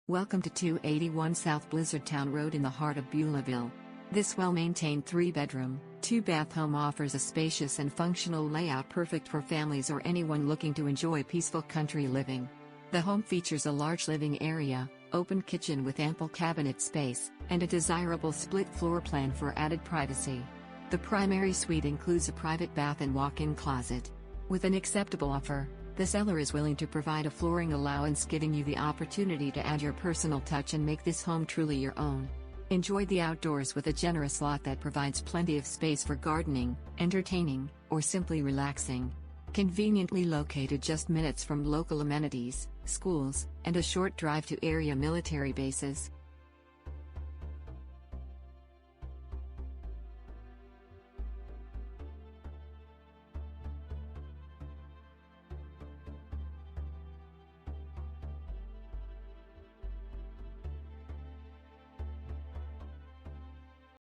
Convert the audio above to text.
Welcome to 281 South Blizzardtown Road in the heart of Beulaville. This well-maintained 3-bedroom, 2-bath home offers a spacious and functional layout perfect for families or anyone looking to enjoy peaceful country living. The home features a large living area, open kitchen with ample cabinet space, and a desirable split floor plan for added privacy. The primary suite includes a private bath and walk-in closet. With an acceptable offer, the seller is willing to provide a flooring allowance, giving you the opportunity to add your personal touch and make this home truly your own. Enjoy the outdoors with a generous lot that provides plenty of space for gardening, entertaining, or simply relaxing. Conveniently located just minutes from local amenities, schools, and a short drive to area military bases,